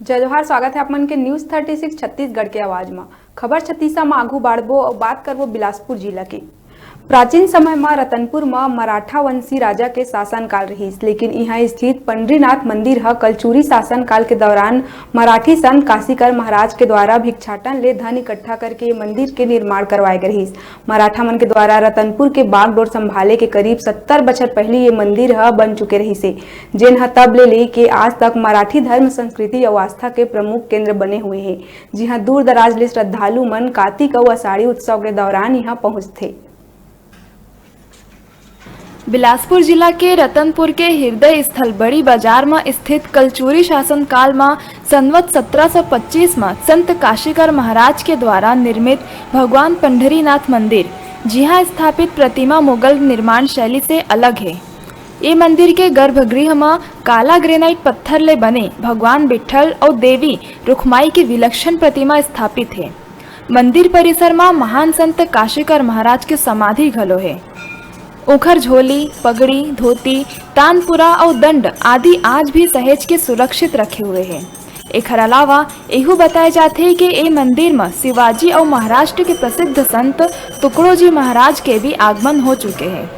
जय जोहार, स्वागत है अपन के न्यूज 36 छत्तीसगढ़ के आवाज में। खबर छत्तीसा में आगू बाढ़बो और बात करबो बिलासपुर जिला की। प्राचीन समय में रतनपुर में मराठा वंशी राजा के शासन काल रहीस, लेकिन यहाँ स्थित पंडरीनाथ मंदिर ह कलचुरी शासन काल के दौरान मराठी संत काशीकर महाराज के द्वारा भिक्षाटन ले धन इकट्ठा करके ये मंदिर के निर्माण करवाए गए रहीस। मराठा मन के द्वारा रतनपुर के बागडोर संभाले के करीब 70 बछर पहले ये मंदिर ह बन चुके रहीसे, जेन ह तब ले लेके आज तक मराठी धर्म संस्कृति और आस्था के प्रमुख केंद्र बने हुए हैं। जी हाँ, दूर दराज ले श्रद्धालु मन कार्तिक और आषाढ़ी उत्सव के दौरान यहाँ पहुँचते। बिलासपुर जिला के रतनपुर के हृदय स्थल बड़ी बाजार में स्थित कलचुरी शासन काल में संवत 1725 में संत काशीकर महाराज के द्वारा निर्मित भगवान पंढरीनाथ मंदिर, जहाँ स्थापित प्रतिमा मुगल निर्माण शैली से अलग है। ये मंदिर के गर्भगृह में काला ग्रेनाइट पत्थर ले बने भगवान विठल और देवी रुक्माई की विलक्षण प्रतिमा स्थापित है। मंदिर परिसर में महान संत काशीकर महाराज के समाधि घलो है। उखर झोली, पगड़ी, धोती, तानपुरा और दंड आदि आज भी सहेज के सुरक्षित रखे हुए हैं। एकर अलावा यह बताया जाते है कि ये मंदिर में शिवाजी और महाराष्ट्र के प्रसिद्ध संत तुकडोजी महाराज के भी आगमन हो चुके हैं।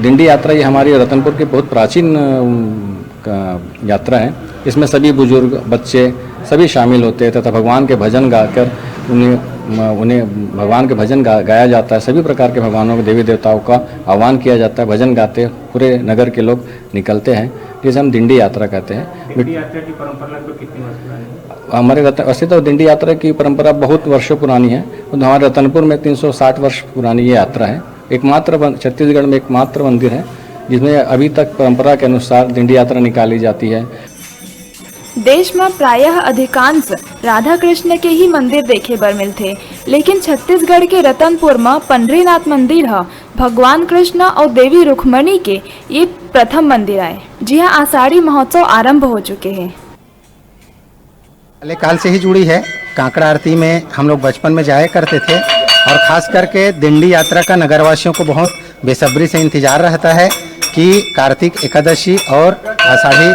डिंडी यात्रा ये हमारी रतनपुर की बहुत प्राचीन यात्रा है। इसमें सभी बुजुर्ग, बच्चे सभी शामिल होते हैं तथा भगवान के भजन गाकर उन्हें भगवान के भजन गाया जाता है। सभी प्रकार के भगवानों के देवी देवताओं का आह्वान किया जाता है। भजन गाते पूरे नगर के लोग निकलते हैं, जिसे हम डिंडी यात्रा कहते हैं। डिंडी यात्रा की परंपरा तो कितनी वर्ष पुरानी है? हमारे वैसे तो डिंडी यात्रा की परंपरा बहुत वर्षों पुरानी है। हमारे रतनपुर में 360 वर्ष पुरानी ये यात्रा है। एकमात्र छत्तीसगढ़ में एकमात्र मंदिर है जिसमें अभी तक परंपरा के अनुसार डिंडी यात्रा निकाली जाती है। देश में प्रायः अधिकांश राधा कृष्ण के ही मंदिर देखे बर मिलते, लेकिन छत्तीसगढ़ के रतनपुर में पंढरीनाथ मंदिर है भगवान कृष्ण और देवी रुक्मणी के ये प्रथम मंदिर है, जहाँ आषाढ़ी महोत्सव आरंभ हो चुके हैं। पहले काल से ही जुड़ी है। कांकड़ा आरती में हम लोग बचपन में जाया करते थे और खास करके डिंडी यात्रा का नगरवासियों को बहुत बेसब्री से इंतजार रहता है कि कार्तिक एकादशी और आषाढ़ी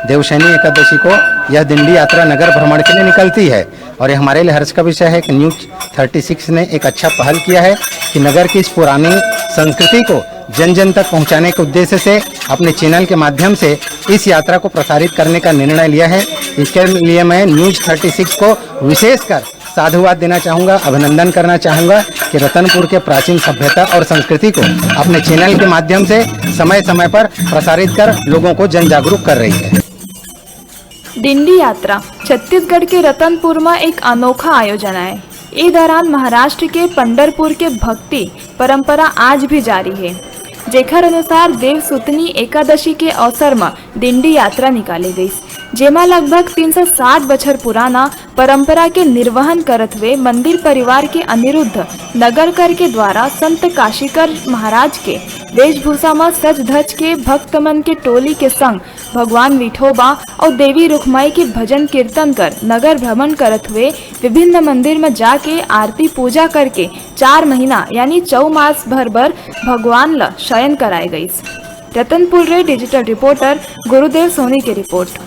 देवशैनी एकादशी को यह डिंडी यात्रा नगर भ्रमण के लिए निकलती है। और ये हमारे लिए हर्ष का विषय है कि न्यूज 36 ने एक अच्छा पहल किया है कि नगर की इस पुरानी संस्कृति को जन जन तक पहुंचाने के उद्देश्य से अपने चैनल के माध्यम से इस यात्रा को प्रसारित करने का निर्णय लिया है। इसके लिए मैं न्यूज 36 को विशेषकर साधुवाद देना चाहूँगा, अभिनंदन करना चाहूँगा कि रतनपुर के प्राचीन सभ्यता और संस्कृति को अपने चैनल के माध्यम से समय समय पर प्रसारित कर लोगों को जन जागरूक कर रही है। डिंडी यात्रा छत्तीसगढ़ के रतनपुर में एक अनोखा आयोजन है। इस दौरान महाराष्ट्र के पंढरपुर के भक्ति परंपरा आज भी जारी है, जेकर अनुसार देवसुतनी एकादशी के अवसर में डिंडी यात्रा निकाली गई, जेमा लगभग 360 बछर पुराना परंपरा के निर्वहन करत हुए मंदिर परिवार के अनिरुद्ध नगरकर के द्वारा संत काशीकर महाराज के वेशभूषा में सज धज के भक्त मन के टोली के संग भगवान विठोबा और देवी रुक्माई के भजन कीर्तन कर नगर भ्रमण करत हुए विभिन्न मंदिर में जाके आरती पूजा करके 4 महीना यानी 4 मास भर भगवान ला शयन कराए गई। रतनपुर रे डिजिटल रिपोर्टर गुरुदेव सोनी की रिपोर्ट।